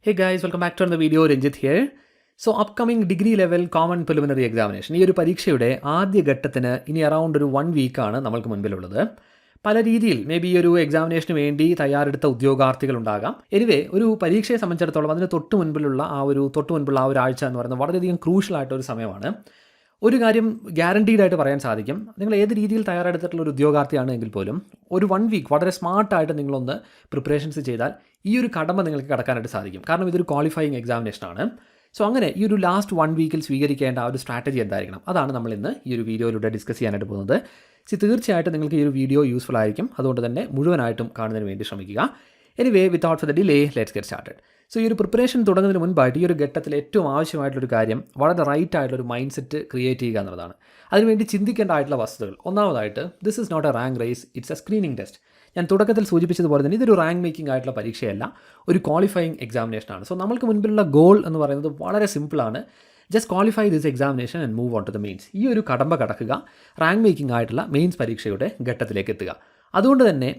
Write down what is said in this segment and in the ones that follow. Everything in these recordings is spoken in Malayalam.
Hey guys, welcome back to another video. Ranjit here. So upcoming degree level common preliminary examination ഈ ഒരു പരീക്ഷയുടെ ആദ്യ ഘട്ടത്തിന് ഇനി അറൗണ്ട് ഒരു 1 വീക്കാണ് നമ്മൾക്ക് മുൻപിലുള്ളത്. പല രീതിയിൽ മേ ബി ഈ ഒരു എക്സാമിനേഷന് വേണ്ടി തയ്യാറെടുത്ത ഉദ്യോഗാർത്ഥികൾ ഉണ്ടാകാം. എനിവേ ഒരു പരീക്ഷയെ സംബന്ധിച്ചിടത്തോളം അതിന് തൊട്ട് മുൻപുള്ള ആ ഒരു ആഴ്ച എന്ന് പറയുന്നത് വളരെയധികം ക്രൂഷ്യൽ ആയിട്ടൊരു സമയമാണ്. ഒരു കാര്യം ഗ്യാരണ്ടീഡ് ആയിട്ട് പറയാൻ സാധിക്കും, നിങ്ങൾ ഏത് രീതിയിൽ തയ്യാറെടുത്തിട്ടുള്ള ഒരു ഉദ്യോഗാർത്ഥിയാണ് എങ്കിൽ പോലും ഒരു 1 വീക്ക് വളരെ സ്മാർട്ടായിട്ട് നിങ്ങളൊന്ന് പ്രിപ്പറേഷൻസ് ചെയ്താൽ ഈ ഒരു കടമ നിങ്ങൾക്ക് കടക്കാനായിട്ട് സാധിക്കും. കാരണം ഇതൊരു ക്വാളിഫയിങ് എക്സാമിനേഷനാണ്. സോ അങ്ങനെ ഈ ഒരു ലാസ്റ്റ് 1 വീക്കിൽ സ്വീകരിക്കേണ്ട ആ ഒരു സ്ട്രാറ്റജി എന്തായിരിക്കണം, അതാണ് നമ്മൾ ഇന്ന് ഈ ഒരു വീഡിയോയിലൂടെ ഡിസ്കസ് ചെയ്യാനായിട്ട് പോകുന്നത്. തീർച്ചയായിട്ടും നിങ്ങൾക്ക് ഈ ഒരു വീഡിയോ യൂസ്ഫുൾ ആയിരിക്കും. അതുകൊണ്ട് തന്നെ മുഴുവനായിട്ടും കാണുന്നതിന് വേണ്ടി ശ്രമിക്കുക. Anyway without for the delay let's get started. So ഈ ഒരു പ്രിപ്പറേഷൻ തുടങ്ങുന്നതിന് മുൻപായിട്ട് ഈ ഒരു ഘട്ടത്തിൽ ഏറ്റവും ആവശ്യമായിട്ടുള്ളൊരു കാര്യം വളരെ റൈറ്റ് ആയിട്ടുള്ളൊരു മൈൻഡ് സെറ്റ് ക്രിയേറ്റ് ചെയ്യുക എന്നുള്ളതാണ്. അതിനുവേണ്ടി ചിന്തിക്കേണ്ടതായിട്ടുള്ള വസ്തുതകൾ. ഒന്നാമതായിട്ട് this is not a rank race, it's a screening test. ഞാൻ തുടക്കത്തിൽ സൂചിപ്പിച്ചതുപോലെ തന്നെ ഇതൊരു റാങ്ക് മേക്കിംഗ് ആയിട്ടുള്ള പരീക്ഷയല്ല, ഒരു ക്വാളിഫയിങ് എക്സാമിനേഷനാണ്. സോ നമ്മൾക്ക് മുൻപിലുള്ള ഗോൾ എന്ന് പറയുന്നത് വളരെ സിമ്പിളാണ്. Just qualify this examination and move on to the mains. ഈ ഒരു കടമ്പ കടക്കുക, റാങ്ക് മേക്കിംഗ് ആയിട്ടുള്ള മെയിൻസ് പരീക്ഷയുടെ ഘട്ടത്തിലേക്ക് എത്തുക. അതുകൊണ്ട് തന്നെ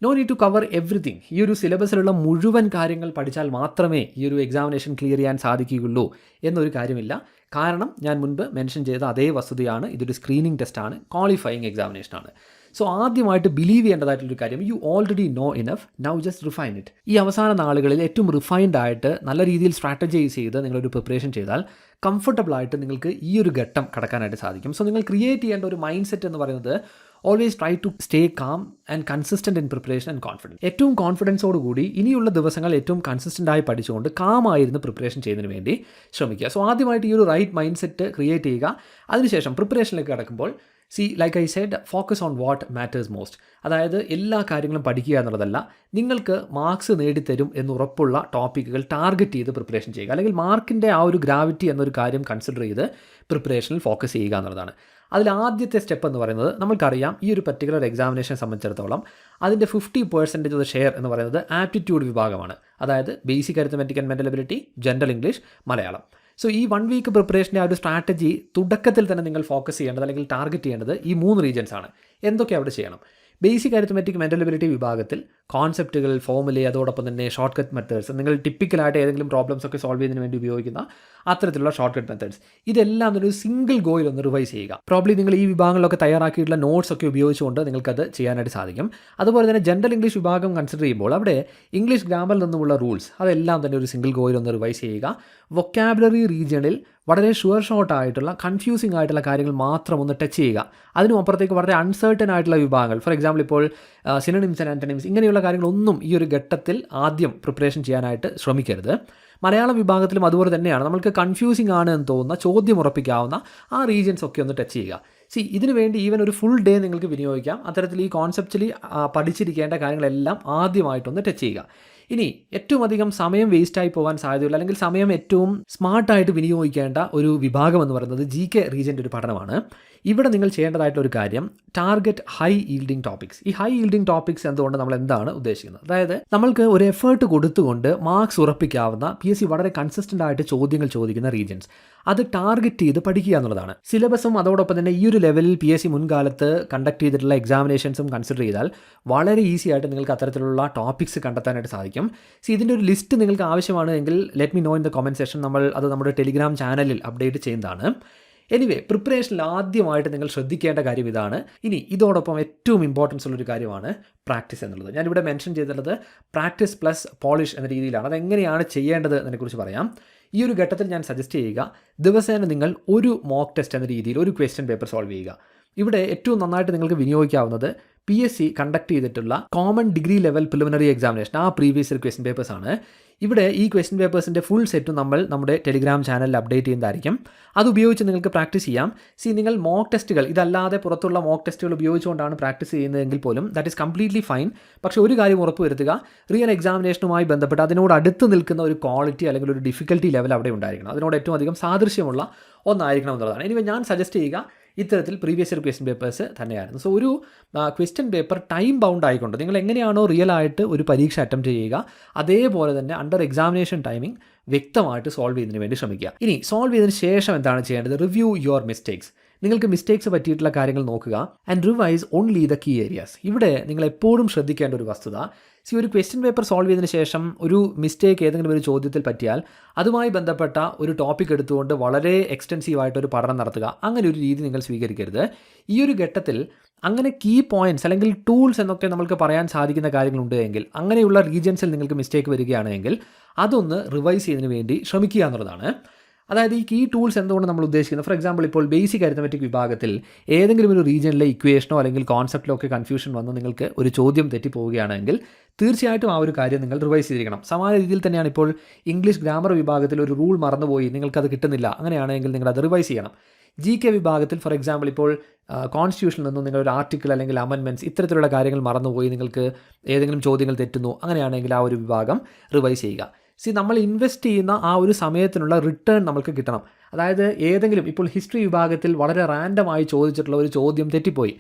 no need to cover everything. ഈ ഒരു സിലബസിലുള്ള മുഴുവൻ കാര്യങ്ങൾ പഠിച്ചാൽ മാത്രമേ ഈ ഒരു എക്സാമിനേഷൻ ക്ലിയർ ചെയ്യാൻ സാധിക്കുകയുള്ളൂ എന്നൊരു കാര്യമില്ല. കാരണം ഞാൻ മുൻപ് മെൻഷൻ ചെയ്ത അതേ വസ്തുതയാണ്, ഇതൊരു സ്ക്രീനിങ് ടെസ്റ്റാണ്, ക്വാളിഫയിങ് എക്സാമിനേഷനാണ്. സോ ആദ്യമായിട്ട് ബിലീവ് ചെയ്യേണ്ടതായിട്ടുള്ളൊരു കാര്യം, you already know enough, now just refine it. ഈ അവസാന നാളുകളിൽ ഏറ്റവും റിഫൈൻഡ് ആയിട്ട് നല്ല രീതിയിൽ സ്ട്രാറ്റജൈസ് ചെയ്ത് നിങ്ങളൊരു പ്രിപ്പറേഷൻ ചെയ്താൽ കംഫർട്ടബിളായിട്ട് നിങ്ങൾക്ക് ഈ ഒരു ഘട്ടം കടക്കാനായിട്ട് സാധിക്കും. സോ നിങ്ങൾ ക്രിയേറ്റ് ചെയ്യേണ്ട ഒരു മൈൻഡ് സെറ്റ് എന്ന് പറയുന്നത് always try to stay calm and consistent in preparation and confidence. ഏറ്റവും കോൺഫിഡൻസോടുകൂടി ഇനിയുള്ള ദിവസങ്ങൾ ഏറ്റവും കൺസിസ്റ്റൻ്റായി പഠിച്ചുകൊണ്ട് കാമായിരുന്നു പ്രിപ്പറേഷൻ ചെയ്യുന്നതിന് വേണ്ടി ശ്രമിക്കുക. സോ ആദ്യമായിട്ട് ഈ ഒരു റൈറ്റ് മൈൻഡ് സെറ്റ് ക്രിയേറ്റ് ചെയ്യുക. അതിനുശേഷം പ്രിപ്പറേഷനിലേക്ക് കടക്കുമ്പോൾ like I said, focus on what matters most. അതായത് എല്ലാ കാര്യങ്ങളും പഠിക്കുക എന്നുള്ളതല്ല, നിങ്ങൾക്ക് മാർക്സ് നേടിത്തരും എന്നുറപ്പുള്ള ടോപ്പിക്കുകൾ ടാർഗറ്റ് ചെയ്ത് പ്രിപ്പറേഷൻ ചെയ്യുക. അല്ലെങ്കിൽ മാർക്കിൻ്റെ ആ ഒരു ഗ്രാവിറ്റി എന്നൊരു കാര്യം കൺസിഡർ ചെയ്ത് പ്രിപ്പറേഷനിൽ ഫോക്കസ് ചെയ്യുക എന്നുള്ളതാണ്. അതിൽ ആദ്യത്തെ സ്റ്റെപ്പ് എന്ന് പറയുന്നത്, നമുക്കറിയാം ഈ ഒരു പർട്ടിക്കുലർ എക്സാമിനേഷനെ സംബന്ധിച്ചിടത്തോളം അതിൻ്റെ 50% ഓഫ് ദ ഷെയർ എന്ന് പറയുന്നത് ആപ്റ്റിറ്റ്യൂഡ് വിഭാഗമാണ്. അതായത് basic arithmetic and mental ability, general English, Malayalam. So ഈ 1 വീക്ക് പ്രിപ്പറേഷൻ്റെ ആ ഒരു സ്ട്രാറ്റജി തുടക്കത്തിൽ തന്നെ നിങ്ങൾ ഫോക്കസ് ചെയ്യേണ്ടത് അല്ലെങ്കിൽ ടാർഗറ്റ് ചെയ്യേണ്ടത് ഈ 3 റീജൻസ് ആണ്. എന്തൊക്കെ അവിടെ ചെയ്യണം? ബേസിക് അരിത്മെറ്റിക് മെൻ്റൽ എബിലിറ്റി വിഭാഗത്തിൽ കോൺസെപ്റ്റുകൾ, ഫോമുല, അതോടൊപ്പം തന്നെ ഷോർട്ട് കട്ട് മെത്തേഡ്സ്, നിങ്ങൾ ടിപ്പിക്കലായിട്ട് ഏതെങ്കിലും പ്രോബ്ലംസ് ഒക്കെ സോൾവ് ചെയ്യുന്നതിന് വേണ്ടി ഉപയോഗിക്കുന്ന അത്തരത്തിലുള്ള ഷോർട്ട് കട്ട് മെത്തേഡ്സ്, ഇതെല്ലാം ഒരു സിംഗിൾ ഗോയിൽ ഒന്ന് റിവൈസ് ചെയ്യുക. പ്രോബ്ലി നിങ്ങൾ ഈ വിഭാഗങ്ങളിലൊക്കെ തയ്യാറാക്കിയിട്ടുള്ള നോട്ട്സ് ഒക്കെ ഉപയോഗിച്ചുകൊണ്ട് നിങ്ങൾക്കത് ചെയ്യാനായിട്ട് സാധിക്കും. അതുപോലെ തന്നെ ജനറൽ ഇംഗ്ലീഷ് വിഭാഗം കൺസിഡർ ചെയ്യുമ്പോൾ അവിടെ ഇംഗ്ലീഷ് ഗ്രാമറിൽ നിന്നുമുള്ള റൂൾസ് അതെല്ലാം തന്നെ ഒരു സിംഗിൾ ഗോയിൽ ഒന്ന് റിവൈസ് ചെയ്യുക. വൊക്കാബുലറി റീജിയണിൽ വളരെ ഷുവർ ഷോർട്ട് ആയിട്ടുള്ള കൺഫ്യൂസിംഗ് ആയിട്ടുള്ള കാര്യങ്ങൾ മാത്രം ഒന്ന് ടച്ച് ചെയ്യുക. അതിനും അപ്പുറത്തേക്ക് വളരെ അൺസർട്ടൻ ആയിട്ടുള്ള വിഭാഗങ്ങൾ, ഫോർ എക്സാമ്പിൾ ഇപ്പോൾ സിനോണിംസ് ആൻഡ് ആൻറ്റണിംസ്, ഇങ്ങനെയുള്ള കാര്യങ്ങളൊന്നും ഈ ഒരു ഘട്ടത്തിൽ ആദ്യം പ്രിപ്പറേഷൻ ചെയ്യാനായിട്ട് ശ്രമിക്കരുത്. മലയാളം വിഭാഗത്തിലും അതുപോലെ തന്നെയാണ്. നമ്മൾക്ക് കൺഫ്യൂസിംഗ് ആണ് എന്ന് തോന്നുന്ന, ചോദ്യം ഉറപ്പിക്കാവുന്ന ആ റീജിയൻസ് ഒക്കെ ഒന്ന് ടച്ച് ചെയ്യുക. ഇതിനു വേണ്ടി ഈവൻ ഒരു ഫുൾ ഡേ നിങ്ങൾക്ക് വിനിയോഗിക്കാം. അത്തരത്തിൽ ഈ കോൺസെപ്ച്വലി പഠിച്ചിരിക്കേണ്ട കാര്യങ്ങളെല്ലാം ആദ്യമായിട്ടൊന്ന് ടച്ച് ചെയ്യുക. ഇനി ഏറ്റവും അധികം സമയം വേസ്റ്റായി പോകാൻ സാധ്യതയുള്ള, അല്ലെങ്കിൽ സമയം ഏറ്റവും സ്മാർട്ടായിട്ട് വിനിയോഗിക്കേണ്ട ഒരു വിഭാഗം എന്ന് പറയുന്നത് GK റീജിയൻ്റെ ഒരു പഠനമാണ്. ഇവിടെ നിങ്ങൾ ചെയ്യേണ്ടതായിട്ടുള്ള ഒരു കാര്യം, ടാർഗറ്റ് ഹൈ ഈൽഡിംഗ് ടോപ്പിക്സ്. ഈ ഹൈ ഈൽഡിംഗ് ടോപ്പിക്സ് എന്തുകൊണ്ട് നമ്മൾ എന്താണ് ഉദ്ദേശിക്കുന്നത്? അതായത് നമ്മൾക്ക് ഒരു എഫേർട്ട് കൊടുത്തുകൊണ്ട് മാർക്സ് ഉറപ്പിക്കാവുന്ന, PSC വളരെ കൺസിസ്റ്റൻ്റ് ആയിട്ട് ചോദ്യങ്ങൾ ചോദിക്കുന്ന റീജിയൻസ്, അത് ടാർഗറ്റ് ചെയ്ത് പഠിക്കുക എന്നുള്ളതാണ്. സിലബസും അതോടൊപ്പം തന്നെ ഈ ഒരു ലെവലിൽ PSC മുൻകാലത്ത് കണ്ടക്ട് ചെയ്തിട്ടുള്ള എക്സാമിനേഷൻസും കൺസിഡർ ചെയ്താൽ വളരെ ഈസി ആയിട്ട് നിങ്ങൾക്ക് അത്തരത്തിലുള്ള ടോപ്പിക്സ് കണ്ടെത്താനായിട്ട് സാധിക്കും. ഇതിൻ്റെ ഒരു ലിസ്റ്റ് നിങ്ങൾക്ക് ആവശ്യമാണ് എങ്കിൽ let me know in the comment section. നമ്മൾ അത് നമ്മുടെ ടെലിഗ്രാം ചാനലിൽ അപ്ഡേറ്റ് ചെയ്യുന്നതാണ്. എനിവേ പ്രിപ്പറേഷനിൽ ആദ്യമായിട്ട് നിങ്ങൾ ശ്രദ്ധിക്കേണ്ട കാര്യം ഇതാണ്. ഇനി ഇതോടൊപ്പം ഏറ്റവും ഇമ്പോർട്ടൻസ് ഉള്ളൊരു കാര്യമാണ് പ്രാക്ടീസ് എന്നുള്ളത്. ഞാനിവിടെ മെൻഷൻ ചെയ്തിട്ടുള്ളത് പ്രാക്ടീസ് പ്ലസ് പോളിഷ് എന്ന രീതിയിലാണ്. അതെങ്ങനെയാണ് ചെയ്യേണ്ടത് എന്നതിനെക്കുറിച്ച് പറയാം. ഈ ഒരു ഘട്ടത്തിൽ ഞാൻ സജസ്റ്റ് ചെയ്യുക, ദിവസേന നിങ്ങൾ ഒരു മോക്ക് ടെസ്റ്റ് എന്ന രീതിയിൽ ഒരു ക്വസ്റ്റ്യൻ പേപ്പർ സോൾവ് ചെയ്യുക. ഇവിടെ ഏറ്റവും നന്നായിട്ട് നിങ്ങൾക്ക് വിനിയോഗിക്കാവുന്നത് PSC കണ്ടക്ട് ചെയ്തിട്ടുള്ള common degree level preliminary examination, ആ പ്രീവിയസ് ഇയർ ക്വസ്റ്റ്യൻ പേപ്പേഴ്സാണ്. ഇവിടെ ഈ ക്വസ്റ്റ്യൻ പേപ്പേഴ്സിൻ്റെ ഫുൾ സെറ്റും നമ്മൾ നമ്മുടെ ടെലിഗ്രാം ചാനലിൽ അപ്ഡേറ്റ് ചെയ്യുന്നതായിരിക്കും. അതുപയോഗിച്ച് നിങ്ങൾക്ക് പ്രാക്ടീസ് ചെയ്യാം. നിങ്ങൾ മോക്ക് ടെസ്റ്റുകൾ, ഇതല്ലാതെ പുറത്തുള്ള മോക്ക് ടെസ്റ്റുകൾ ഉപയോഗിച്ചുകൊണ്ടാണ് പ്രാക്ടീസ് ചെയ്യുന്നതെങ്കിൽ പോലും ദാറ്റ് ഈസ് കംപ്ലീറ്റ്ലി ഫൈൻ. പക്ഷേ ഒരു കാര്യം ഉറപ്പ് വരുത്തുക, റിയൽ എക്സാമിനേഷനുമായി ബന്ധപ്പെട്ട് അതിനോട് അടുത്ത് നിൽക്കുന്ന ഒരു ക്വാളിറ്റി അല്ലെങ്കിൽ ഒരു ഡിഫിക്കൽട്ടി ലെവൽ അവിടെ ഉണ്ടായിരിക്കണം. അതിനോട് ഏറ്റവും അധികം സാദൃശ്യമുള്ള ഒന്നായിരിക്കണം എന്നുള്ളതാണ്. ഇനി ഞാൻ സജസ്റ്റ് ചെയ്യുക ഇത്തരത്തിൽ പ്രീവിയസ് ഇയർ ക്വസ്റ്റ്യൻ പേപ്പേഴ്സ് തന്നെയായിരുന്നു. സോ ഒരു ക്വസ്റ്റ്യൻ പേപ്പർ ടൈം ബൗണ്ട് ആയിക്കൊണ്ട് നിങ്ങൾ എങ്ങനെയാണോ റിയൽ ആയിട്ട് ഒരു പരീക്ഷ അറ്റംപ്റ്റ് ചെയ്യുക, അതേപോലെ തന്നെ അണ്ടർ എക്സാമിനേഷൻ ടൈമിംഗ് വ്യക്തമായിട്ട് സോൾവ് ചെയ്യുന്നതിന് വേണ്ടി ശ്രമിക്കുക. ഇനി സോൾവ് ചെയ്തതിന് ശേഷം എന്താണ് ചെയ്യേണ്ടത്? Review your mistakes. നിങ്ങൾക്ക് മിസ്റ്റേക്സ് പറ്റിയിട്ടുള്ള കാര്യങ്ങൾ നോക്കുക and revise only the key areas. ഇവിടെ നിങ്ങൾ എപ്പോഴും ശ്രദ്ധിക്കേണ്ട ഒരു വസ്തുത, ഒരു ക്വസ്റ്റ്യൻ പേപ്പർ സോൾവ് ചെയ്തതിന് ശേഷം ഒരു മിസ്റ്റേക്ക് ഏതെങ്കിലും ഒരു ചോദ്യത്തിൽ പറ്റിയാൽ അതുമായി ബന്ധപ്പെട്ട ഒരു ടോപ്പിക് എടുത്തുകൊണ്ട് വളരെ എക്സ്റ്റെൻസീവായിട്ടൊരു പഠനം നടത്തുക. അങ്ങനെ ഒരു രീതി നിങ്ങൾ സ്വീകരിക്കരുത്. ഈ ഒരു ഘട്ടത്തിൽ അങ്ങനെ കീ പോയിൻറ്റ്സ് അല്ലെങ്കിൽ ടൂൾസ് എന്നൊക്കെ നമുക്ക് പറയാൻ സാധിക്കുന്ന കാര്യങ്ങളുണ്ട് എങ്കിൽ, അങ്ങനെയുള്ള റീജിയൻസിൽ നിങ്ങൾക്ക് മിസ്റ്റേക്ക് വരികയാണെങ്കിൽ അതൊന്ന് റിവൈസ് ചെയ്യുന്നതിന് വേണ്ടി ശ്രമിക്കുക എന്നുള്ളതാണ്. അതായത് ഈ കീ ടൂൾസ് എന്തുകൊണ്ട് നമ്മൾ ഉദ്ദേശിക്കുന്നത്, ഫോർ എക്സാമ്പിൾ ഇപ്പോൾ ബേസിക് അരിത്തമെറ്റിക് വിഭാഗത്തിൽ ഏതെങ്കിലും ഒരു റീജിയനിലെ ഇക്വേഷനോ അല്ലെങ്കിൽ കോൺസെപ്റ്റിലോ ഒക്കെ കൺഫ്യൂഷൻ വന്ന് നിങ്ങൾക്ക് ഒരു ചോദ്യം തെറ്റിപ്പോവുകയാണെങ്കിൽ തീർച്ചയായിട്ടും ആ ഒരു കാര്യം നിങ്ങൾ റിവൈസ് ചെയ്തിരിക്കണം. സമാന രീതിയിൽ തന്നെയാണ് ഇപ്പോൾ ഇംഗ്ലീഷ് ഗ്രാമർ വിഭാഗത്തിൽ ഒരു റൂൾ മറന്നുപോയി, നിങ്ങൾക്കത് കിട്ടുന്നില്ല, അങ്ങനെയാണെങ്കിൽ നിങ്ങളത് റിവൈസ് ചെയ്യണം. GK വിഭാഗത്തിൽ ഫോർ എക്സാമ്പിൾ ഇപ്പോൾ കോൺസ്റ്റിറ്റ്യൂഷനിൽ നിന്നും നിങ്ങളൊരു ആർട്ടിക്കിൾ അല്ലെങ്കിൽ അമെൻമെൻറ്റ്സ് ഇത്തരത്തിലുള്ള കാര്യങ്ങൾ മറന്നുപോയി, നിങ്ങൾക്ക് ഏതെങ്കിലും ചോദ്യങ്ങൾ തെറ്റുന്നു, അങ്ങനെയാണെങ്കിൽ ആ ഒരു വിഭാഗം റിവൈസ് ചെയ്യുക. നമ്മൾ ഇൻവെസ്റ്റ് ചെയ്യുന്ന ആ ഒരു സമയത്തിനുള്ള റിട്ടേൺ നമുക്ക് കിട്ടണം. അതായത് ഏതെങ്കിലും ഇപ്പോൾ ഹിസ്റ്ററി വിഭാഗത്തിൽ വളരെ റാൻഡമായി ചോദിച്ചിട്ടുള്ള ഒരു ചോദ്യം തെറ്റിപ്പോയി,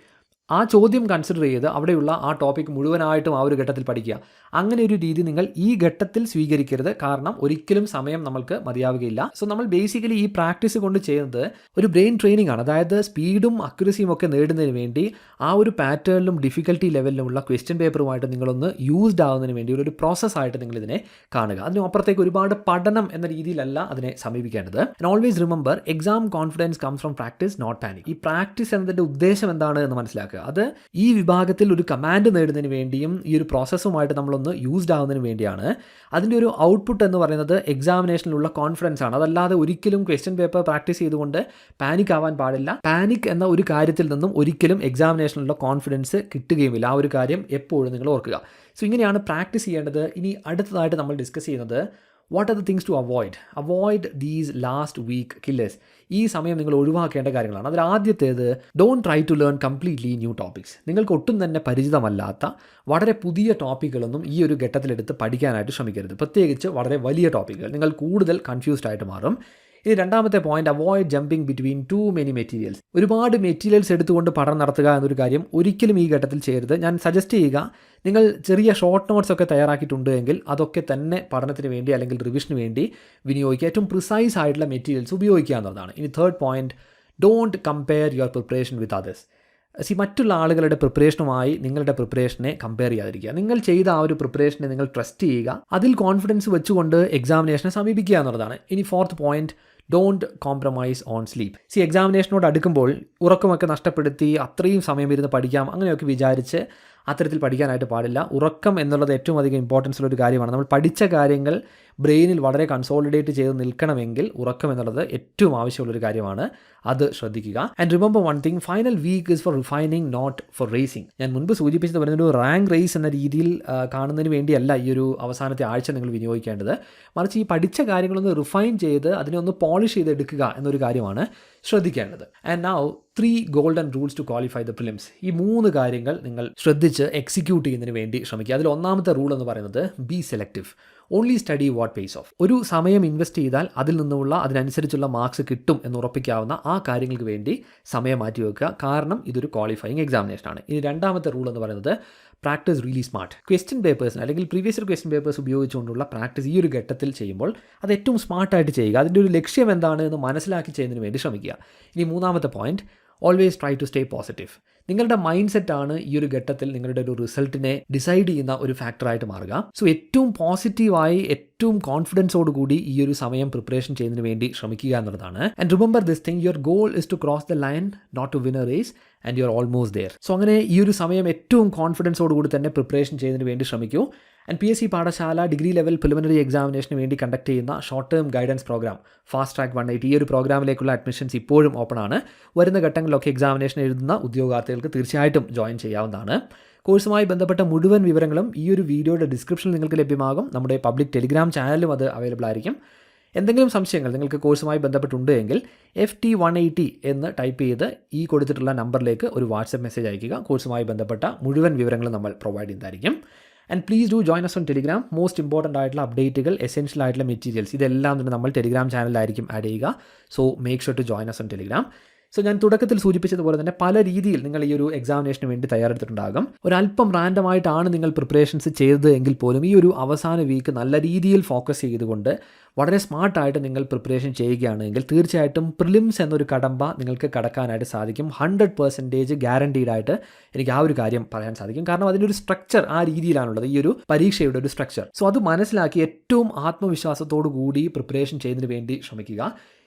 ആ ചോദ്യം കൺസിഡർ ചെയ്ത് അവിടെയുള്ള ആ ടോപ്പിക് മുഴുവനായിട്ടും ആ ഒരു ഘട്ടത്തിൽ പഠിക്കുക. അങ്ങനെ ഒരു രീതി നിങ്ങൾ ഈ ഘട്ടത്തിൽ സ്വീകരിക്കരുത്, കാരണം ഒരിക്കലും സമയം നമ്മൾക്ക് മതിയാവുകയില്ല. നമ്മൾ ബേസിക്കലി ഈ പ്രാക്ടീസ് കൊണ്ട് ചെയ്യുന്നത് ഒരു ബ്രെയിൻ ട്രെയിനിങ് ആണ്. അതായത് സ്പീഡും അക്യുറസിയും ഒക്കെ നേടുന്നതിന് വേണ്ടി ആ ഒരു പാറ്റേണിലും ഡിഫിക്കൽട്ടി ലെവലിലുമുള്ള ക്വസ്റ്റ്യൻ പേപ്പറുമായിട്ട് നിങ്ങളൊന്ന് യൂസ്ഡ് ആവുന്നതിന് വേണ്ടി ഒരു പ്രോസസ്സായിട്ട് നിങ്ങളിതിനെ കാണുക. അതിനപ്പുറത്തേക്ക് ഒരുപാട് പഠനം എന്ന രീതിയിലല്ല അതിനെ സമീപിക്കേണ്ടത്. And always remember, exam confidence comes from practice, not panic. ഈ പ്രാക്ടീസ് എന്നതിൻ്റെ ഉദ്ദേശം എന്താണ് എന്ന് മനസ്സിലാക്കുക. അത് ഈ വിഭാഗത്തിൽ ഒരു കമാൻഡ് നേടുന്നതിന് വേണ്ടിയും ഈ ഒരു പ്രോസസ്സുമായിട്ട് നമ്മളൊന്ന് യൂസ്ഡ് ആവുന്നതിന് വേണ്ടിയാണ്. അതിൻ്റെ ഒരു ഔട്ട്പുട്ട് എന്ന് പറയുന്നത് എക്സാമിനേഷനിലുള്ള കോൺഫിഡൻസ് ആണ്. അതല്ലാതെ ഒരിക്കലും ക്വസ്റ്റ്യൻ പേപ്പർ പ്രാക്ടീസ് ചെയ്തുകൊണ്ട് പാനിക് ആവാൻ പാടില്ല. പാനിക് എന്ന ഒരു കാര്യത്തിൽ നിന്നും ഒരിക്കലും എക്സാമിനേഷനിലുള്ള കോൺഫിഡൻസ് കിട്ടുകയുമില്ല. ആ ഒരു കാര്യം എപ്പോഴും നിങ്ങൾ ഓർക്കുക. ഇങ്ങനെയാണ് പ്രാക്ടീസ് ചെയ്യേണ്ടത്. ഇനി അടുത്തതായിട്ട് നമ്മൾ ഡിസ്കസ് ചെയ്യുന്നത് what are the things to avoid these last week killers. ഈ സമയം നിങ്ങൾ ഒഴിവാക്കേണ്ട കാര്യങ്ങളാണ്. അതിൽ ആദ്യത്തേത്, don't try to learn completely new topics. നിങ്ങൾക്ക് ഒട്ടും തന്നെ പരിചിതമല്ലാത്ത വളരെ പുതിയ ടോപ്പിക്കുകളൊന്നും ഈ ഒരു ഘട്ടത്തിലെടുത്ത് പഠിക്കാനായിട്ട് ശ്രമിക്കരുത്. പ്രത്യേകിച്ച് വളരെ വലിയ ടോപ്പിക്കുകൾ. നിങ്ങൾ കൂടുതൽ കൺഫ്യൂസ്ഡ് ആയിട്ട് മാറും. ഇനി രണ്ടാമത്തെ point, avoid jumping between two many materials. ഒരുപാട് മെറ്റീരിയൽസ് എടുത്തുകൊണ്ട് പഠനം നടത്തുക എന്നൊരു കാര്യം ഒരിക്കലും ഈ ഘട്ടത്തിൽ ചെയ്യരുത്. ഞാൻ സജസ്റ്റ് ചെയ്യുക, നിങ്ങൾ ചെറിയ ഷോർട്ട് നോട്ട്സ് ഒക്കെ തയ്യാറാക്കിയിട്ടുണ്ട് എങ്കിൽ അതൊക്കെ തന്നെ പഠനത്തിന് വേണ്ടി അല്ലെങ്കിൽ റിവിഷന് വേണ്ടി വിനിയോഗിക്കുക. ഏറ്റവും പ്രിസൈസ് ആയിട്ടുള്ള മെറ്റീരിയൽസ് ഉപയോഗിക്കുക എന്നുള്ളതാണ്. ഇനി third point, don't compare your preparation with others. മറ്റുള്ള ആളുകളുടെ പ്രിപ്പറേഷനുമായി നിങ്ങളുടെ പ്രിപ്പറേഷനെ കമ്പയർ ചെയ്യാതിരിക്കുക. നിങ്ങൾ ചെയ്ത ആ ഒരു പ്രിപ്പറേഷനെ നിങ്ങൾ ട്രസ്റ്റ് ചെയ്യുക, അതിൽ കോൺഫിഡൻസ് വെച്ചുകൊണ്ട് എക്സാമിനേഷനെ സമീപിക്കുക എന്നുള്ളതാണ്. ഇനി fourth point, don't compromise on sleep. എക്സാമിനേഷനോട് അടുക്കുമ്പോൾ ഉറക്കമൊക്കെ നഷ്ടപ്പെടുത്തി അത്രയും സമയം ഇരുന്ന് പഠിക്കാം അങ്ങനെയൊക്കെ വിചാരിച്ച് അത്തരത്തിൽ പഠിക്കാനായിട്ട് പാടില്ല. ഉറക്കം എന്നുള്ളത് ഏറ്റവും അധികം ഇമ്പോർട്ടൻസ് ഉള്ളൊരു കാര്യമാണ്. നമ്മൾ പഠിച്ച കാര്യങ്ങൾ ബ്രെയിനിൽ വളരെ കൺസോളിഡേറ്റ് ചെയ്ത് നിൽക്കണമെങ്കിൽ ഉറക്കം എന്നുള്ളത് ഏറ്റവും ആവശ്യമുള്ളൊരു കാര്യമാണ്. അത് ശ്രദ്ധിക്കുക. And remember one thing, final week is for refining, not for racing. ഞാൻ മുൻപ് സൂചിപ്പിച്ചത് പറയുന്നൊരു റാങ്ക് റേസ് എന്ന രീതിയിൽ കാണുന്നതിന് വേണ്ടിയല്ല ഈ ഒരു അവസാനത്തെ ആഴ്ച നിങ്ങൾ വിനിയോഗിക്കേണ്ടത്. മറിച്ച് ഈ പഠിച്ച കാര്യങ്ങളൊന്ന് റിഫൈൻ ചെയ്ത് അതിനെ ഒന്ന് പോളിഷ് ചെയ്തെടുക്കുക എന്നൊരു കാര്യമാണ് ശ്രദ്ധിക്കേണ്ടത്. And now 3 golden rules to qualify the prelims. ഈ 3 കാര്യങ്ങൾ നിങ്ങൾ ശ്രദ്ധിച്ച് എക്സിക്യൂട്ട് ചെയ്യുന്നതിന് വേണ്ടി ശ്രമിക്കുക. അതിൽ ഒന്നാമത്തെ റൂൾ എന്ന് പറയുന്നത്, B selective. Only study what pace of. ഒരു സമയം ഇൻവെസ്റ്റ് ചെയ്താൽ അതിൽ നിന്നുള്ള അതിനനുസരിച്ചുള്ള മാർക്സ് കിട്ടും എന്ന് ഉറപ്പിക്കാവുന്ന ആ കാര്യങ്ങൾക്ക് വേണ്ടി സമയം മാറ്റി വെക്കുക. കാരണം ഇതൊരു ക്വാളിഫയിങ് എക്സാമിനേഷനാണ്. ഇനി രണ്ടാമത്തെ റൂൾ എന്ന് പറയുന്നത്, പ്രാക്ടീസ് റിയലി സ്മാർട്ട്. ക്വസ്റ്റ്യൻ പേപ്പേഴ്സിന് അല്ലെങ്കിൽ പ്രീവിയസ് ഇയർ ക്വസ്റ്റ്യൻ പേപ്പേഴ്സ് ഉപയോഗിച്ചുകൊണ്ടുള്ള പ്രാക്ടീസ് ഈ ഒരു ഘട്ടത്തിൽ ചെയ്യുമ്പോൾ അത് ഏറ്റവും സ്മാർട്ടായിട്ട് ചെയ്യുക. അതിൻ്റെ ഒരു ലക്ഷ്യം എന്താണ് എന്ന് മനസ്സിലാക്കി ചെയ്യുന്നതിന് വേണ്ടി ശ്രമിക്കുക. ഇനി മൂന്നാമത്തെ point, always try to stay positive. നിങ്ങളുടെ മൈൻഡ് സെറ്റാണ് ഈ ഒരു ഘട്ടത്തിൽ നിങ്ങളുടെ ഒരു റിസൾട്ടിനെ ഡിസൈഡ് ചെയ്യുന്ന ഒരു ഫാക്ടറായിട്ട് മാറുക. ഏറ്റവും പോസിറ്റീവായി ഏറ്റവും കോൺഫിഡൻസോടുകൂടി ഈ ഒരു സമയം പ്രിപ്പറേഷൻ ചെയ്യുന്നതിന് വേണ്ടി ശ്രമിക്കുക എന്നുള്ളതാണ്. And remember this thing, your goal is to cross the line, not to win a race, and you are almost there. അങ്ങനെ ഈ ഒരു സമയം ഏറ്റവും കോൺഫിഡൻസോടുകൂടി തന്നെ പ്രിപ്പറേഷൻ ചെയ്യുന്നതിന് വേണ്ടി ശ്രമിക്കൂ. And PSC Padasala degree level preliminary എക്സാമിനേഷന് വേണ്ടി കണ്ടക്ട് ചെയ്യുന്ന short term guidance program fast track 180, ഈ ഒരു പ്രോഗ്രാമിലേക്കുള്ള അഡ്മിഷൻസ് ഇപ്പോഴും ഓപ്പൺ ആണ്. വരുന്ന ഘട്ടങ്ങളിലൊക്കെ എക്സാമിനേഷൻ എഴുതുന്ന ഉദ്യോഗാർത്ഥികൾക്ക് തീർച്ചയായിട്ടും ജോയിൻ ചെയ്യാവുന്നതാണ്. കോഴ്സുമായി ബന്ധപ്പെട്ട മുഴുവൻ വിവരങ്ങളും ഈ ഒരു വീഡിയോയുടെ ഡിസ്ക്രിപ്ഷനിൽ നിങ്ങൾക്ക് ലഭ്യമാകും. നമ്മുടെ പബ്ലിക് ടെലിഗ്രാം ചാനലും അത് അവൈലബിൾ ആയിരിക്കും. എന്തെങ്കിലും സംശയങ്ങൾ നിങ്ങൾക്ക് കോഴ്സുമായി ബന്ധപ്പെട്ടുണ്ട് എങ്കിൽ FT180 എന്ന് ടൈപ്പ് ചെയ്ത് ഈ കൊടുത്തിട്ടുള്ള നമ്പറിലേക്ക് ഒരു വാട്സപ്പ് മെസ്സേജ് അയയ്ക്കുക. കോഴ്സുമായി ബന്ധപ്പെട്ട മുഴുവൻ വിവരങ്ങളും നമ്മൾ പ്രൊവൈഡ് ചെയ്യുന്നതായിരിക്കും. And please do join us on Telegram. Most important ആയിട്ടുള്ള അപ്ഡേറ്റുകൾ, എസെൻഷ്യൽ ആയിട്ടുള്ള മെറ്റീരിയൽസ് ഇതെല്ലാം തന്നെ നമ്മൾ ടെലിഗ്രാം ചാനലിലായിരിക്കും ആഡ് ചെയ്യുക. Make sure to join us on Telegram. So ഞാൻ തുടക്കത്തിൽ സൂചിപ്പിച്ചതുപോലെ തന്നെ പല രീതിയിൽ നിങ്ങൾ ഈ ഒരു എക്സാമിനേഷന് വേണ്ടി തയ്യാറെടുത്തിട്ടുണ്ടാകും. ഒരല്പം റാൻഡമായിട്ടാണ് നിങ്ങൾ പ്രിപ്പറേഷൻസ് ചെയ്തത് എങ്കിൽ പോലും ഈ ഒരു അവസാന വീക്ക് നല്ല രീതിയിൽ ഫോക്കസ് ചെയ്തുകൊണ്ട് വളരെ സ്മാർട്ടായിട്ട് നിങ്ങൾ പ്രിപ്പറേഷൻ ചെയ്യുകയാണെങ്കിൽ തീർച്ചയായിട്ടും പ്രിലിംസ് എന്നൊരു കടമ്പ നിങ്ങൾക്ക് കടക്കാനായിട്ട് സാധിക്കും. 100% ഗ്യാരണ്ടീഡ് ആയിട്ട് എനിക്ക് ആ ഒരു കാര്യം പറയാൻ സാധിക്കും. കാരണം അതിൻ്റെ ഒരു സ്ട്രക്ചർ ആ രീതിയിലാണുള്ളത്, ഈ ഒരു പരീക്ഷയുടെ ഒരു സ്ട്രക്ചർ. സോ അത് മനസ്സിലാക്കി ഏറ്റവും ആത്മവിശ്വാസത്തോടു കൂടി പ്രിപ്പറേഷൻ ചെയ്യുന്നതിന് വേണ്ടി ശ്രമിക്കുക.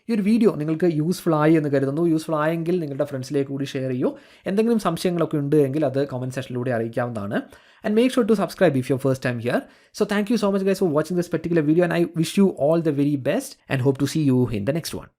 ഈ ഒരു വീഡിയോ നിങ്ങൾക്ക് യൂസ്ഫുൾ ആയി എന്ന് കരുതുന്നു. യൂസ്ഫുൾ ആയെങ്കിൽ നിങ്ങളുടെ ഫ്രണ്ട്സിലേക്ക് കൂടി ഷെയർ ചെയ്യൂ. എന്തെങ്കിലും സംശയങ്ങളൊക്കെ ഉണ്ട് എങ്കിൽ അത് comment സെക്ഷനിലൂടെ അറിയിക്കാവുന്നതാണ്. And make sure to subscribe if you're first time here. So thank you so much guys for watching this particular video, and I wish you all the very best and hope to see you in the next one.